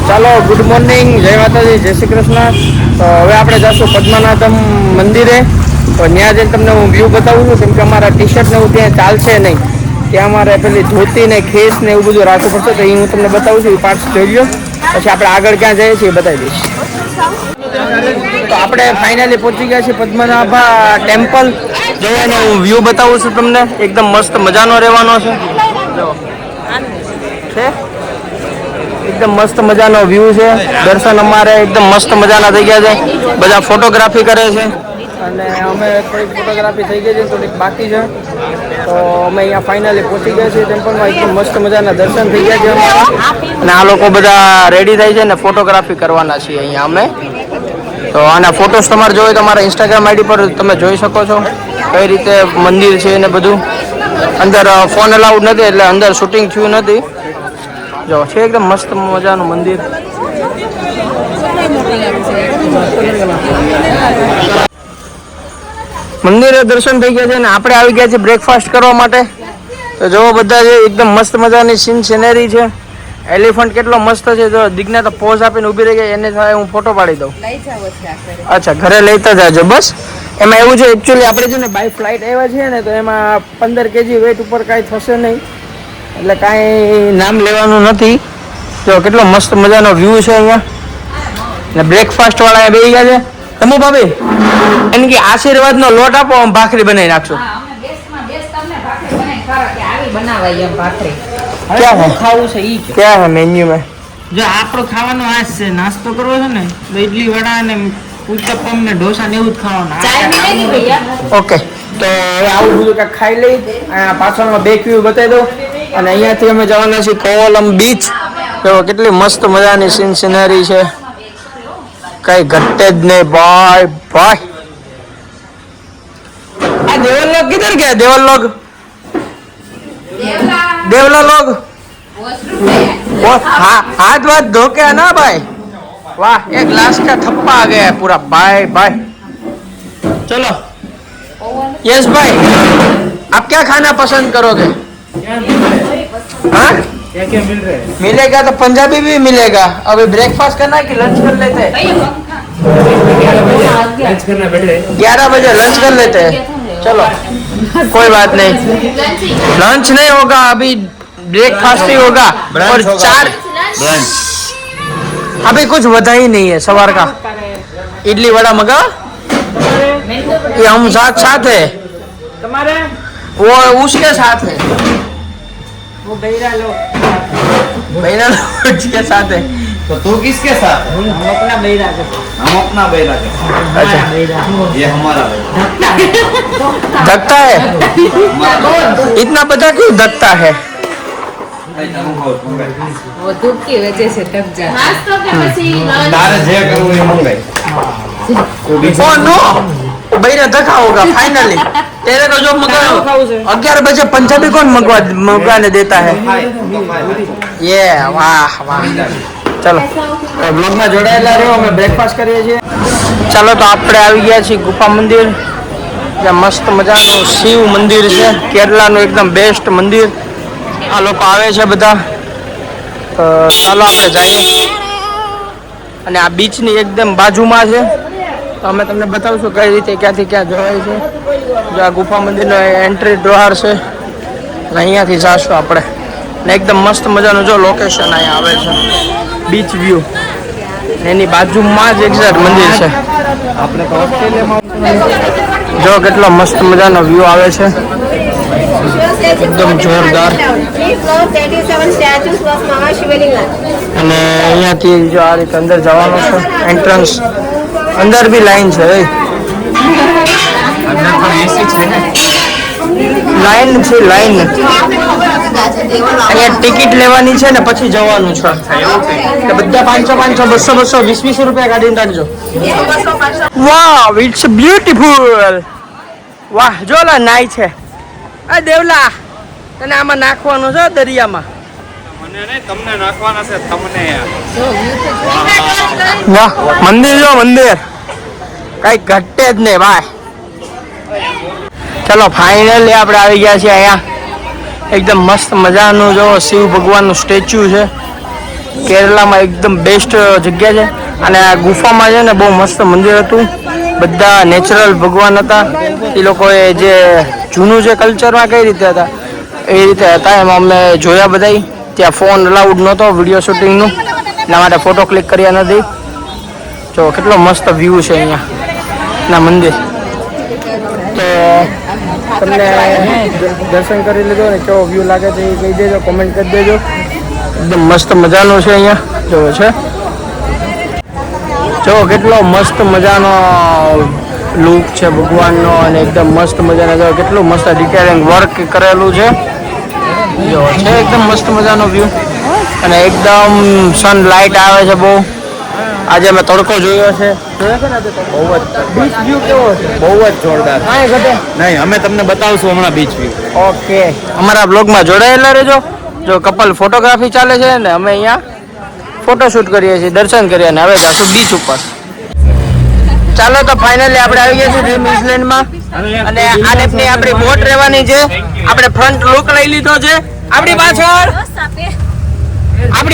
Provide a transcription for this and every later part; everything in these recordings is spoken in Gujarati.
ચાલો ગુડ મોર્નિંગ, જય માતાજી, જય શ્રી કૃષ્ણ. તો હવે આપણે જઈશું પદ્મનાભ મંદિરે. તો ત્યાં જઈને તમને હું વ્યૂ બતાવું છું, કેમ કે અમારા ટી શર્ટ ને એવું ત્યાં ચાલશે નહીં. ત્યાં અમારે પેલી ધોતી ને ખેસ ને એવું બધું રાખવું પડશે. તો એ હું તમને બતાવું છું, એ પાર્ટ્સ જોઈ લો. પછી આપણે આગળ ક્યાં જઈએ છીએ એ બતાવી દઈશ. તો આપણે ફાઇનલી પહોંચી ગયા છીએ પદ્મનાભા ટેમ્પલ. જોઈને હું વ્યૂ બતાવું છું તમને. એકદમ મસ્ત મજાનો રહેવાનો છે. છે એકદમ મસ્ત મજાનો વ્યૂ છે. દર્શન અમારે એકદમ મસ્ત મજાના થઈ ગયા છે. બધા ફોટોગ્રાફી કરે છે અને અમે થોડીક ફોટોગ્રાફી થઈ ગઈ છે, થોડીક બાકી છે. તો અમે અહીંયા ફાઇનલી પહોંચી ગયા છીએ ટેમ્પલમાં. એકદમ મસ્ત મજાના દર્શન થઈ ગયા છે અમારા. અને આ લોકો બધા રેડી થાય છે ને ફોટોગ્રાફી કરવાના છીએ અહીંયા અમે. તો આના ફોટોસ તમારે જોઈએ તો અમારા ઇન્સ્ટાગ્રામ આઈડી પર તમે જોઈ શકો છો કઈ રીતે મંદિર છે ને બધું. અંદર ફોન અલાઉડ નથી એટલે અંદર શૂટિંગ થયું નથી. જો છે એકદમ મસ્ત મજાનું મંદિર. મંદિરે દર્શન થઈ ગયા છે ને આપણે આવી ગયા છીએ બ્રેકફાસ્ટ કરવા માટે. તો જોવો બધા છે એકદમ મસ્ત મજાની સિનેરી છે. એલિફન્ટ કેટલો મસ્ત છે. જો દિગ્ના તો પોઝ આપીને ઊભી રહી ગઈ, એને થાય હું ફોટો પાડી દઉં. અચ્છા, ઘરે લેતા જાજો બસ. એમાં એવું છે એકચ્યુઅલી આપણે છે ને બાય ફ્લાઇટ આવ્યા છીએ ને, તો એમાં 15 kg વેઇટ ઉપર કાંઈ થશે નહીં, એટલે કાંઈ નામ લેવાનું નથી. જો કેટલો મસ્ત મજાનો વ્યૂ છે અહીંયા. ને બ્રેકફાસ્ટ વાળા બેસી ગયા છે. તમે ભાભી એને કે આશીર્વાદનો લોટ આપો, આમ ભાખરી બનાવી નાખશો. क्या है मेन्यू में? जो આપણો ખાવાનો આ છે, નાસ્તો કરવો છે ને તો ઇડલી વડા ને ઉત્તપમ ને ઢોસા ને એવું જ ખાવાનું. ઓકે, તો હવે આવું બધું કાંઈક ખાઈ લઈ. પાછળમાં બેક વ્યૂ બતાવી દો. અને અહીંયાથી અમે જવાના છીએ કોવલમ બીચ. તો કેટલી મસ્ત મજાની સિનરી છે, કઈ ઘટે જ નહીં ભાઈ ભાઈ. આ દેવલ લોग किधर गया? देवल लोग, देवला लोग हाथ वाथ धो के ना भाई. वाह, एक ग्लास का थप्पा आ गया है पूरा भाई भाई. चलो यस भाई, आप क्या खाना पसंद करोगे? हाँ, क्या क्या मिल रहा है? मिलेगा तो पंजाबी भी मिलेगा. अभी ब्रेकफास्ट करना है कि लंच कर लेते हैं? लंच करना बैठे 11 बजे लंच कर लेते हैं. चलो कोई बात नहीं, लंच नहीं होगा अभी, ब्रेकफास्ट ही होगा. और 4 अभी कुछ वधा ही नहीं है सवार का. इडली वड़ा मंगा, ये हम साथ साथ है, वो उसके साथ है, वो बहिरा लोग बहना उसके साथ है. तो तू किसके साथ है? हम अपना बहिरा के. हम अपना बैरा के. अच्छा, ये हमारा बैरा. धकता है. इतना पता क्यों धकता है? वो धूप की वजह से थक जाता है. तारे जे करવું એ મંગાઈ. ओ नो, बहिरा धका होगा फाइनली. तेरे को जो मंगाओ 11 बजे पंजाबी कौन मंगवाने देता है? ये वाह वाह. चलो બ્લોગમાં જોડાયેલા રહ્યો. અમે બ્રેકફાસ્ટ કરીએ છીએ. ચાલો તો આપણે આવી ગયા છીએ ગુફા મંદિર. જ્યાં મસ્ત મજાનું શિવ મંદિર છે. કેરલાનું એકદમ બેસ્ટ મંદિર. આ લોકો આવે છે બધા. તો ચાલો આપણે જઈએ. અને આ બીચની એકદમ બાજુમાં છે. તો અમે તમને બતાવશું કઈ રીતે ક્યાંથી ક્યાં જવાય છે. જો આ ગુફા મંદિરનો એન્ટ્રી દ્વાર છે. અને અહીંયાથી જઈશું આપણે. ને એકદમ મસ્ત મજાનું જો લોકેશન અહીંયા આવે છે, બીચ વ્યૂ. એની બાજુમાં જ એક્ઝેક્ટ મંદિર છે. આપણે તો ઓસ્ટ્રેલિયામાં જો કેટલો મસ્ત મજાનો વ્યૂ આવે છે, એકદમ જોરદાર. અને અહીંયાથી જો આ રીતે અંદર જવાનું છે. એન્ટ્રન્સ અંદર બી લાઈન છે. લાઈન છે, લાઈન. અહીંયા ટિકિટ લેવાની છે ને પછી જવાનું છે. તો બધા 500 500 200 200 20 રૂપિયા કાઢીને રાખજો. વાવ, ઇટ્સ બ્યુટીફુલ. વાહ, જો લા નાય છે. આ દેવલા, તને આમાં નાખવાનું છે દરિયામાં. મને નહીં, તમને નાખવાના છે તમને. વાહ, મંદિર જો મંદિર, કઈ ઘટે જ નહીં ભાઈ. ચલો ફાઇનલી આપણે આવી ગયા છીએ અહીંયા. એકદમ મસ્ત મજાનું જો શિવ ભગવાનનું સ્ટેચ્યુ છે. કેરલામાં એકદમ બેસ્ટ જગ્યા છે. અને આ ગુફામાં છે ને બહુ મસ્ત મંદિર હતું. બધા નેચરલ ભગવાન હતા. એ લોકોએ જે જૂનું જે કલ્ચરમાં કઈ રીતે હતા એ રીતે હતા. એમાં અમે જોયા બધાય. ત્યાં ફોન અલાઉડ નહોતો વિડીયો શૂટિંગનું, એટલા માટે ફોટો ક્લિક કર્યા નથી. જો કેટલો મસ્ત વ્યૂ છે અહીંયા ના મંદિર. તો તમને દર્શન કરી લીધો ને કેવો વ્યૂ લાગે છે એ કહી દેજો, કોમેન્ટ કરી દેજો. એકદમ મસ્ત મજાનો છે અહીંયા જોવો છે. જો કેટલો મસ્ત મજાનો લુક છે ભગવાનનો અને એકદમ મસ્ત મજાનો જો કેટલું મસ્ત ડિટેલિંગ વર્ક કરેલું છે. જો છે એકદમ મસ્ત મજાનો વ્યૂ અને એકદમ સનલાઇટ આવે છે બહુ. આજે મેં તડકો જોયો છે. બહુ જ બીચ વ્યૂ કેવો છે? બહુ જ જોરદાર. કાંઈ ઘટે નહીં, અમે તમને બતાવશું હમણાં બીચ વ્યૂ. ઓકે, અમારા બ્લોગમાં જોડાયેલા રહેજો. જો કપલ ફોટોગ્રાફી ચાલે છે ને અમે અહીંયા ફોટોશૂટ કરીએ છીએ, દર્શન કરીએ અને હવે જાશું બીચ ઉપર. ચાલો તો ફાઇનલી આપણે આવી ગયા છીએ ડ્રીમ આઇલેન્ડમાં અને આ ટાઈપની આપણી બોટ રહેવાની છે. આપણે ફ્રન્ટ લુક લઈ લીધો છે. આપણી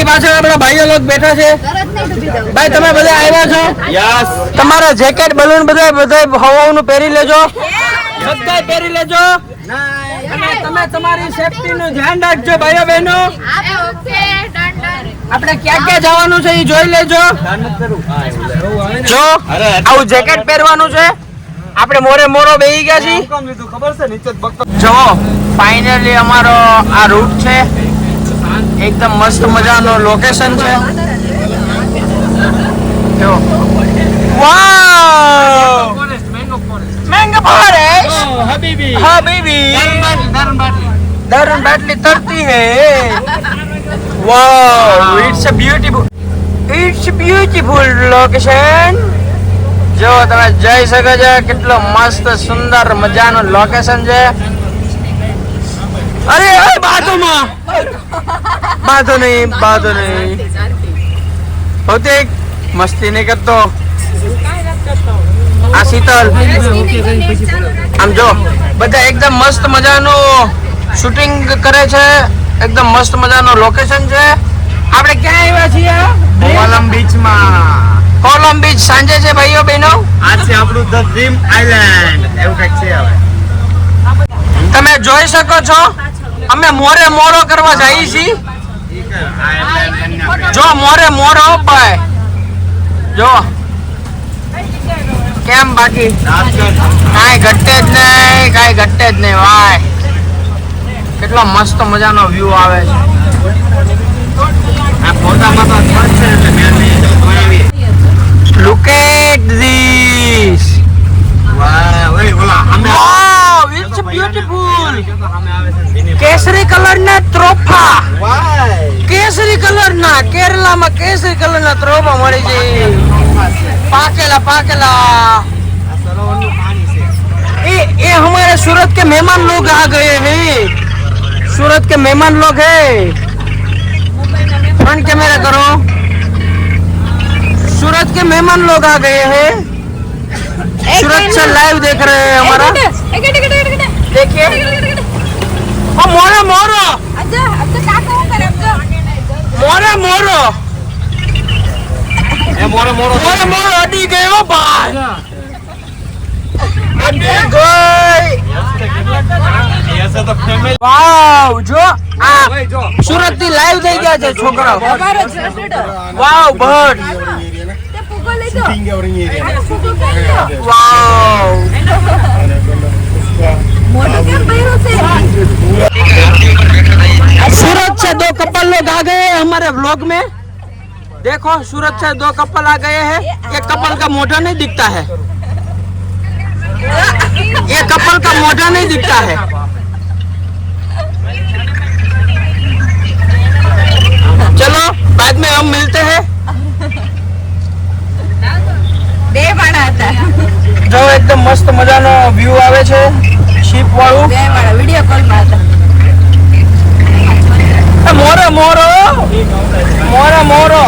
પાછળ આપણા ભાઈઓ લોક બેઠા છે. ભાઈ તમે બધા આવ્યા છો? યસ. તમારા જેકેટ બલૂન બધા હવાનું પહેરી લેજો, બધા પહેરી લેજો. અને તમે તમારી સેફટી નું ધ્યાન રાખજો ભાઈઓ બહેનો. આપણે ક્યાં ક્યાં જવાનું છે એ જોઈ લેજો. જો આવું જેકેટ પહેરવાનું છે. આપણે મોરે મોરો બેહી ગયા છીએ. જો ફાઇનલી અમારો આ રૂટ છે. એકદમ મસ્ત મજાનો લોકેશન છે. જો વાવ મેંગો ફોરેસ્ટ હબીબી દરન બાટલી તરતી હે. વાવ ઇટ્સ અ બ્યુટીફુલ લોકેશન. જો તમે જઈ શકો છો કેટલો મસ્ત સુંદર મજાનો લોકેશન છે. અરે બાજુમાં બાંધો નહીં ભૌતિક મસ્તી નહીં કરતો. આ શીતલ આમ જો બધા એકદમ મસ્ત મજાનું શૂટિંગ કરે છે. એકદમ મસ્ત મજાનો લોકેશન છે. આપણે ક્યાં આવ્યા છીએ? કોલમ બીચમાં. કોલમ બીચ સાંજે છે ભાઈઓ બહેનો. આ છે આપણું ધ ડ્રીમ આઇલેન્ડ એવું કંઈક છે. હવે તમે જોઈ શકો છો અમે મોરે મોરો કરવા જઈએ છીએ. જો મોરે મોરો ભાઈ જો કેમ બાકી કાંઈ ઘટે જ નહીં ભાઈ. કેટલો મસ્ત મજાનો વ્યૂ આવે છે. આ ફોટામાં તો સ્પષ્ટ છે એટલે મેં બનાવી. Look at this. વાહ ઓય ઓલા અમે વાવ ઇટ્સ બ્યુટીફુલ. કેસરી કલરના ત્રોફા. વાહ કેસરી કલરના કેરલામાં કેસરી કલરના ત્રોફા મળે છે. પાકેલા સરોવરનું પાણી છે. ये हमारे सूरत के मेहमान लोग आ गए हैं. सूरत के मेहमान लोग हैं. फ्रंट कैमरा करो. सूरत के मेहमान लोग आ गए हैं. सूरत से लाइव देख रहे हैं हमारा. देखिए ओ मोरे मोरो એ મોરો મોરો અડી ગયો ભાઈ. અડી ગઈ. એસે તો ફેમિલી. વાવ જો આ ઓય જો સુરત થી લાઈવ થઈ ગયા છે છોકરાઓ. વાવ બર્ડ. वाव सूरत से दो कपल लोग आ गए हैं हमारे व्लॉग में. देखो सूरत से दो कपल आ गए हैं. एक कपल का मोटा नहीं दिखता है. ये कपल का मोटा नहीं दिखता है. चलो बाद में हम मिलते हैं. જો એકદમ મસ્ત મજાનો વ્યૂ આવે છે શિપ વાળું. વિડિયો કોલ માં હતા. મોરો મોરો મોરો મોરો.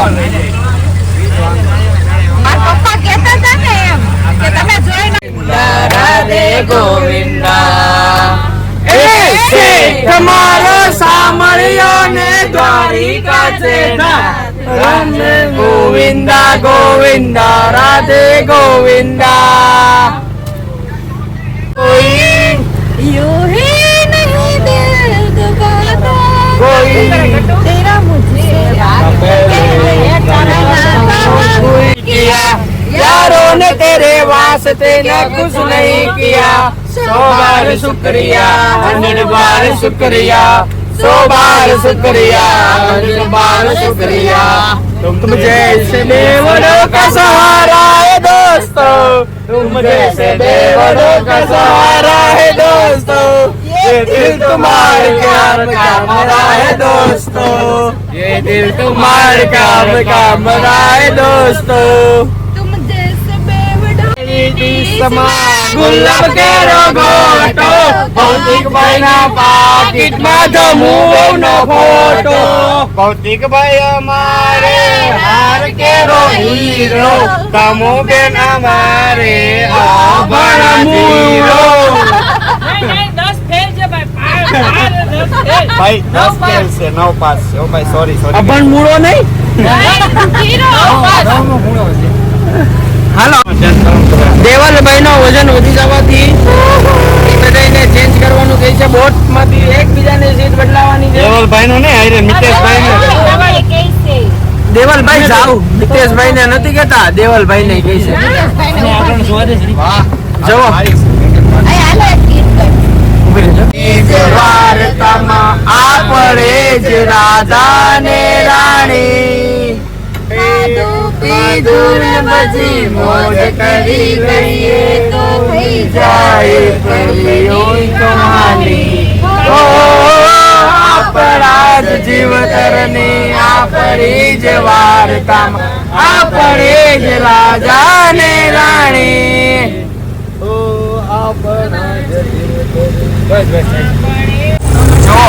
મારા પપ્પા કહેતા હતા ને એમ કે તમે જોઈને રાધે ગોવિંદા એ છે તમારો સામળિયો ને દ્વાર द्वारिका से राम गोविंदा गोविंदा राधे गोविंदा कोई यूं ही नहीं दिल दुबारा कोई तेरा मुझे किया यारों ने तेरे वास्ते न कुछ नहीं किया 100 बार शुक्रिया 100 बार शुक्रिया 100 बार शुक्रिया 100 बार शुक्रिया तुम जैसे बेवड़ों का सहारा है दोस्तों तुम जैसे बेवड़ों का सहारा है दोस्तों ये दिल तुम्हारे काम का मरा है दोस्तों ये दिल तुम्हारे काम का मरा है दोस्तों तुम जैसे बेवड़ा गुलाब के रोगोटो भौतिक बना पाकिट में जमू न फोटो भौतिक भाई हमारे हार के रो हीरो तमो के हमारे बड़ा हीरो भाई 10 फेल से 9 पास से ओ भाई सॉरी सॉरी अपन મૂળો નહીં હાલો દેવલભાઈ નો વજન વધી જવાથી બધાને ચેન્જ કરવાનું કહે છે બોટ માંથી એકબીજાની સીટ બદલાવાની છે દેવલભાઈ નો નહીં આયરે મિતેશભાઈ ને દેવલભાઈ જાવ મિતેશભાઈ ને નથી કહેતા દેવલભાઈ ને કહે છે વાહ જવો વાર્તામાં આપણે જ રાજા ને રાણી પીધું ને પછી મોજ કરી લઈએ તો થઈ જાય કવિઓની કહાની ઓ આપણા જ જીવતરની આપણી જ વાર્તામાં આપણે જ રાજા ને રાણી ઓ આપણા બસ જો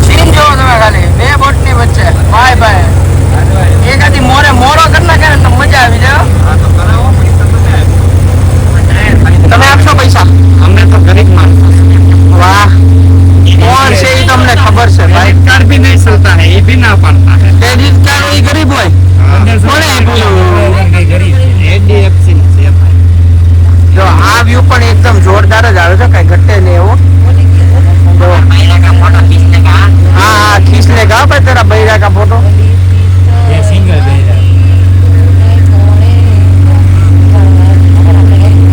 સીન જો તમે ખાલી બે બોટ ની વચ્ચે ભાઈ ભાઈ એકાદી મોરે મોરો કરી નાખે ને તો મજા આવી જાય તમે આપશો પૈસા हमने तो गरीब मानस વાહ કોણ છે એ તમને ખબર છે ભાઈ क्रेडिट कार्ड भी नहीं चलता है ये भी ना पाता है ક્રેડિટ કાર્ડ એ ગરીબ હોય કોણે આપ્યું गरीब एचडीएफसी से જો આ વ્યૂ પણ એકદમ જોરદાર જ આવે છે કઈ ઘટે નહીં એવો हाँ हाँ खींच लेगा भाई तेरा बैरा का फोटो ये सिंगल बेरा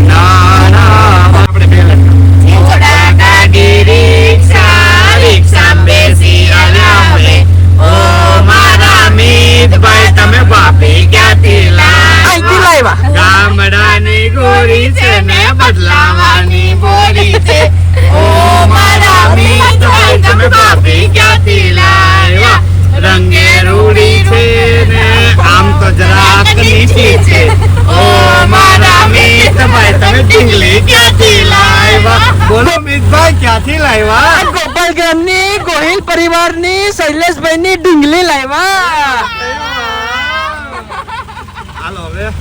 ना ना આપણે બેલા ગાડી રિક્ષા રિક્ષા બેસી અલાવે ઓ મારા મીતભાઈ તમે બાપી ક્યાંથી आई की लाइवा ગામડાની ગોરી છે ને બદલાવાની બોરી છે ઓ મારા મીતભાઈ તમે બાપી ક્યાંથી લાવ્યા રંગે રૂડી છે ને આમ તો જરાક નીચી છે ઓ મારા મીતભાઈ તમે ઢીંગલી ક્યાંથી લાવ્યા બોલો મીતભાઈ ક્યાંથી લાવ્યા ગોપાલ ગામની ગોહિલ પરિવારની શૈલેષભાઈની ઢીંગલી લાવ્યા હાલો હવે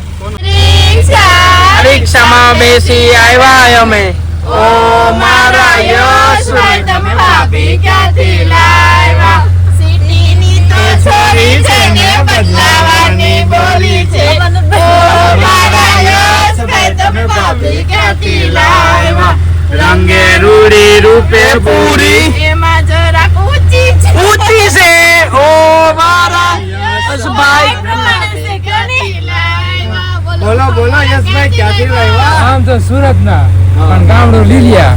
રિક્ષામાં બેસી આવ્યા અમે ઓ મારા યશભાઈ તમે ભાભી ક્યાંથી લાવ્યા સિટીની તો છોરી છે ને બદલાવાની બોલી છે ઓ મારા યશભાઈ તમે ભાભી ક્યાંથી લાવ્યા રંગે રૂડી રૂપે પૂરી એમાં જરાક ઊંચી છે ઊંચી છે ઓ મારા યશભાઈ બોલો બોલો યશભાઈ ક્યાંથી લાવ્યા આમ તો સુરત ના પણ ગામડું લીલિયા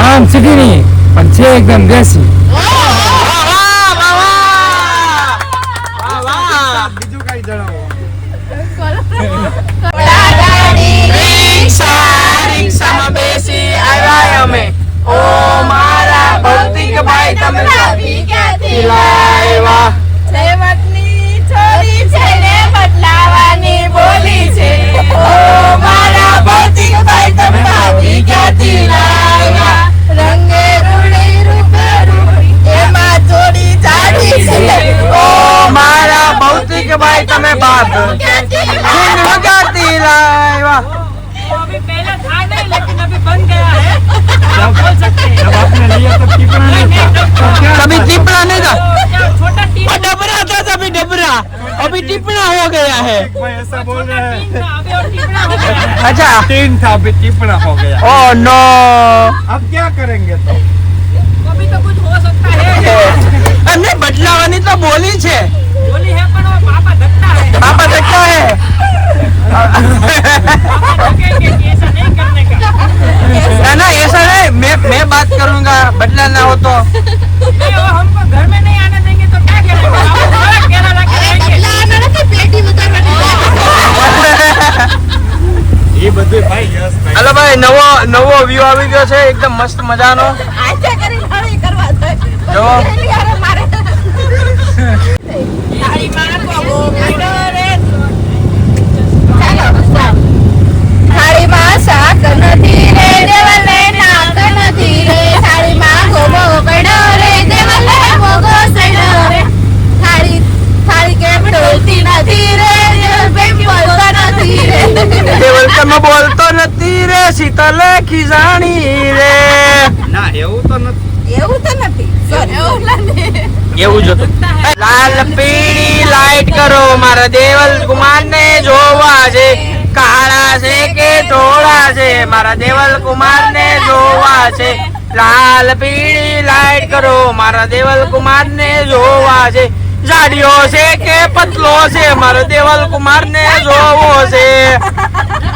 આમ સિટી ની પણ છે એકદમ દેશી બીજું કઈ જણાવો રિક્ષામાં બેસી આવ્યા અમે ઓ મારા ભૌતિક ભાઈ તમે ભાભી ક્યાંથી લાવ્યા સેવકની છોરી છે ને બદલાવાની બોલી છે ઓ મારા ભૌતિક ભાઈ તમે ભાભી ક્યાંથી લાવ્યા રંગે રૂડી રૂપે રૂડી એમાં થોડી જાડી છે ઓ મારા ભૌતિક ભાઈ તમે બાપ ક્યાંથી ક્યાંથી લાવ્યા अभी पहले था नहीं लेकिन अभी बन गया है आप बोल सकते हैं जब आपने लिया तब कितना नहीं था कभी चिपड़ा नहीं था छोटा टीम वो डबरा था तभी डबरा, अभी टिपना हो गया है। भाई ऐसा बोल रहे हैं। अभी और टिपना हो गया। अच्छा, 3 था अभी टिपना हो गया। Oh no. अब क्या करेंगे तो? अभी तो कुछ हो सकता है। हमने बदलावानी तो बोली छे, बोली है पर वो पापा धक्का है। पापा देखता है। पापा धक्केंगे कि ऐसा नहीं करने का। ना ना ऐसा नहीं, मैं बात करूंगा, बदला ना हो तो। नहीं, वो हमको घर में नहीं आने देंगे तो क्या करेंगे? आपको बड़ा केरला के रहेंगे। ये બધું ભાઈ યસ ભાઈ हेलो भाई, नवो व्यू આવી ગયો છે, એકદમ મસ્ત મજાનો। જો થાળીમાં શાક નથી રે દેવલે નાક નથી રે થાળીમાં ગોબો પડ્યો રે દેવલે મોગો સડ્યો રે થાળી કેમ ઢોલતી નથી રે બેન બોલતો નથી રે દેવલ તમે બોલતો નથી રે, શીતલ ખીજાણી રે। ના એવું તો નથી એવું તો નથી એવું જ હતું। લાલ પીળી લાઈટ કરો, મારા દેવલ કુમાર ને જોવા છે, કાળા છે કે ધોળા છે, મારા દેવલ કુમાર ને જોવા છે। લાલ પીળી લાઈટ કરો, મારા દેવલ કુમાર ને જોવા છે, જાડિયો છે કે પતલો છે, મારો દેવલ કુમાર ને જોવો છે।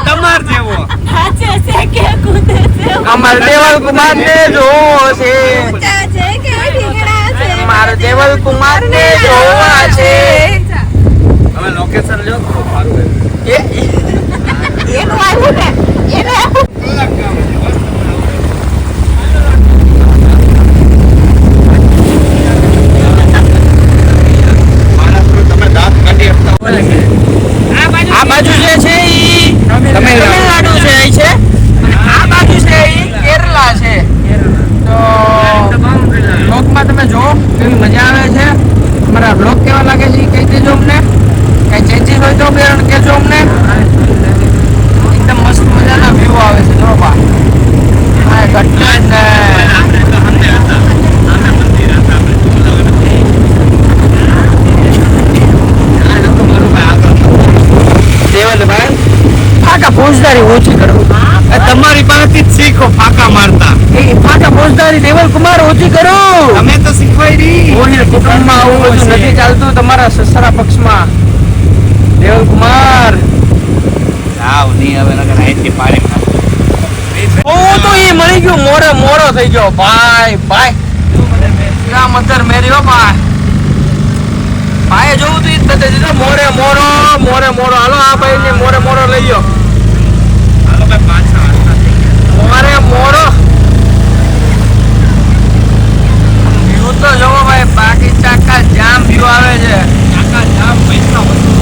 તમાર જેવો નાચે છે કે કૂદે છે અમાર દેવલ કુમાર ને જોવો છે, ઊંચા છે કે ઢીંગડા છે મારો દેવલ કુમાર ને જોવા છે। હવે લોકેશન લ્યો તો સારું રહે એનું આવ્યું ને એને તમે દાંત કાઢી આપતા આ બાજુ જે છે ઈ તમિલનાડુ છે, ઈ છે આ બાજુ છે ઈ કેરલા છે। તો બ્લોગમાં તમે જો કેવી મજા આવે છે, અમારા બ્લોગ કેવા લાગે છે ઈ કહી દેજો અમને, કઈ ચેન્જીસ હોય તો કહેજો અમને। એકદમ મસ્ત મજાના વ્યૂ આવે છે, જો બા આ ગટલેન્ડ ને દેવલભાઈ ફાકા ફોજદારી ઓછી કરો, તમારી પાસેથી જ શીખો ફાકા મારતા એ ફાકા ફોજદારી દેવલ કુમાર ઓછી કરો। અમે તો શીખવાડી ગોહિલ કુટુંબમાં આવું બધું નથી ચાલતું, તમારા સસરા પક્ષમાં દેવલ કુમાર। આવ નહીં હવે નકર આઈથી પાડી ઓ તો એ મળી ગયો, મોરો થઈ ગયો ભાઈ ભાઈ, ક્યાં મધર મેરી હો ભાઈ, ભાઈ જોવું તો ઈ જ બતાવી દીધું, મોરો હાલો આ ભાઈ ને મોરો લઈ ગયો, હાલો ભાઈ પાછા હાલતા થઈ ગયા મોરો વ્યૂ તો જોવો ભાઈ, બાકી ચાકા જામ વ્યૂ આવે છે। આખા જામ પૈસા વસૂલ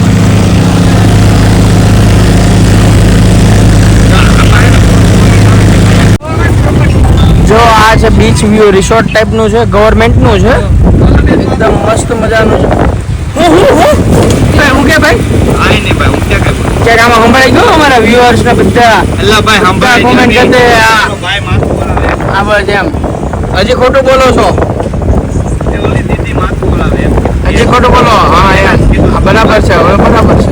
જો આ છે બીચ વ્યૂ, રિસોર્ટ ટાઈપ નું છે, ગવર્મેન્ટ નું છે, એકદમ મસ્ત મજાનું છે। હું કે ભાઈ આય ને ભાઈ હું ક્યાં કરું ક્યાંક આમાં સંભળાઈ ગયો અમારા વ્યુઅર્સ ને બધા અલ્લા ભાઈ બધા comment કરી દે, ભાઈ માથું બોલાવે આ બસ એમ હજી ખોટું બોલો છો, એ ઓલી દીદી માથું બોલાવે હજી ખોટું બોલો, હા યાર આ બરાબર છે, હવે બરાબર છે।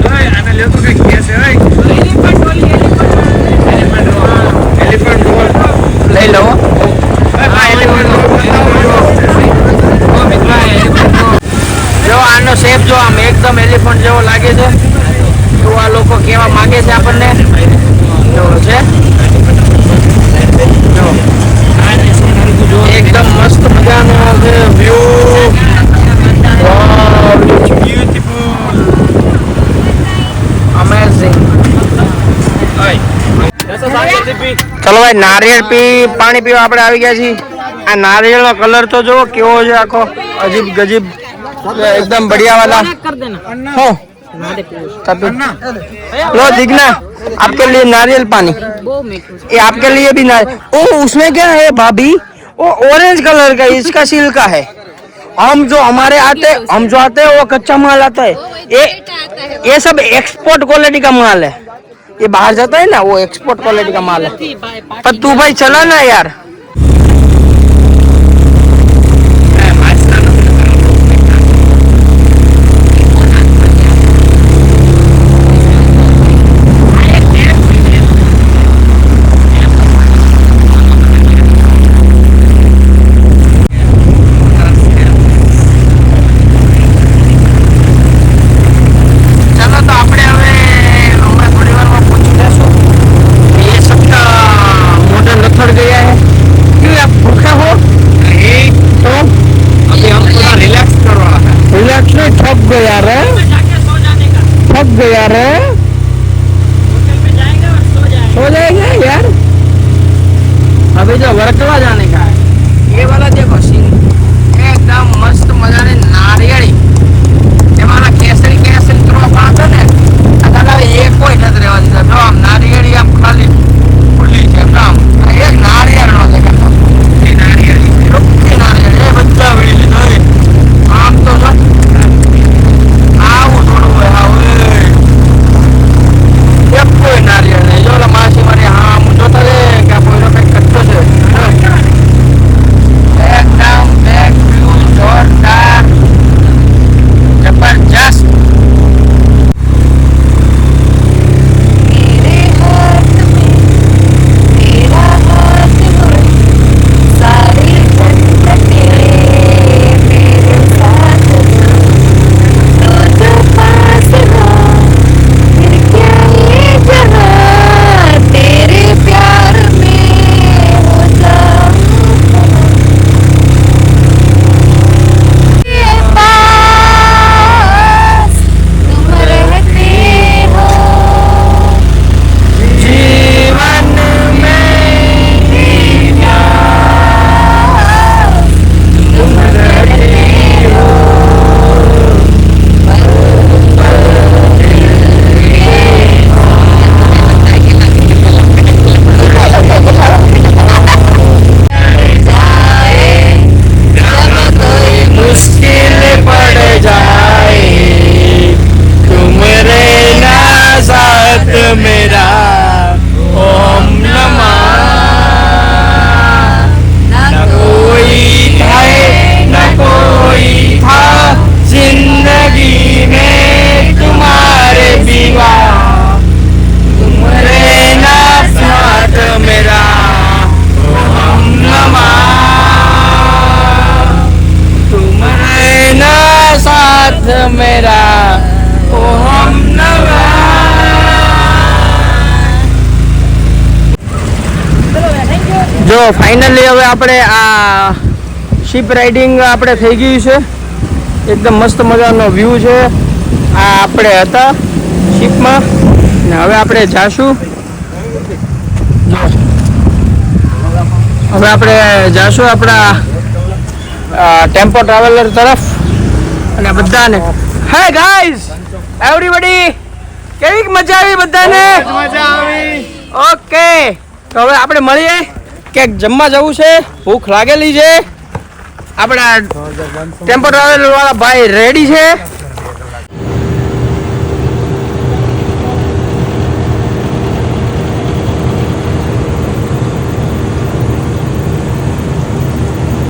તમે આને લ્યો તો કઈ કેસ હે એલિફન્ટ રોલ લઈ લો જો આનો શેપ જો આમ એકદમ એલિફન્ટ જેવો લાગે છે, એવું આ લોકો કહેવા માંગે છે આપણને, એવો છે જો એકદમ મસ્ત મજાનો છે વ્યૂ, બ્યુટીફુલ અમેઝિંગ। ચલો ભાઈ નારિયેળ પાણી પીવા આપણે આવી ગયા છીએ। આ નારિયેળનો કલર તો જો કેવો છે, આખો અજીબ ગજીબ, एकदम बढ़िया वाला। हो लो दिखना, आपके लिए नारियल पानी, ये आपके लिए भी नारियल। ओ उसमें क्या है भाभी, वो ऑरेंज कलर का इसका छिलका है, हम जो हमारे आते हम जो आते हैं वो कच्चा माल आता है ये सब एक्सपोर्ट क्वालिटी का माल है ये बाहर जाता है ना वो एक्सपोर्ट क्वालिटी का माल है पर तू भाई चला ना यार अभी जो वर्कला जाने का है ये वाला देखो सीन एकदम मस्त मजा ने नारियળી એમાં કેસરી કેસરી ત્રણ પાતો ને અગર એ કોઈ નથી રહેવા દીધા જો આમ નારિયળી આમ ખાલી ખુલ્લી છે આમ એક નારિયેળનો દેખાતો એ નારિયેળી એ નારિયેળી એ બધા વળી લીધો આમ તો જો આવું થોડું હોય આવું એક કોઈ નારિયેળ નહીં જો લા માસી મારી હા હું જોતા રે કે આ કોઈ કંઈક કચ્ચો છે એકદમ બેક વ્યૂ જોરદાર जबरदस्त मेरे हाथ में तेरा हाथ हो सारी जन्नतें मेरे साथ हो तो जो पास हो फिर क्या ये जहां तेरे प्यार में हो जाऊं पास तुम रहते हो जीवन में तुम रहते हो जाए जब कोई मुश्किल पड़ जाए तुम रहना साथ मेरा ओम नमः न कोई है न कोई था जिंदगी में तुम्हारे बिना तुम रहना साथ मेरा ओम नमः तुम रहना साथ मेरा ओम नमः જો ફાઇનલી હવે આપણે આ શિપ રાઇડિંગ આપણે થઈ ગયું છે એકદમ મસ્ત મજાનો વ્યૂ છે આ આપણે હતા શિપમાં ને હવે આપણે જાશું હવે આપણે જાશું આપણા ટેમ્પો ટ્રાવેલર તરફ અને બધાને હે ગાઈઝ એવરીબડી કેવી મજા આવી બધાને મજા આવી ઓકે તો હવે આપણે મળીએ ક્યાંક જમવા જવું છે ભૂખ લાગેલી છે આપણા ટેમ્પો ટ્રાવેલર વાળા ભાઈ રેડી છે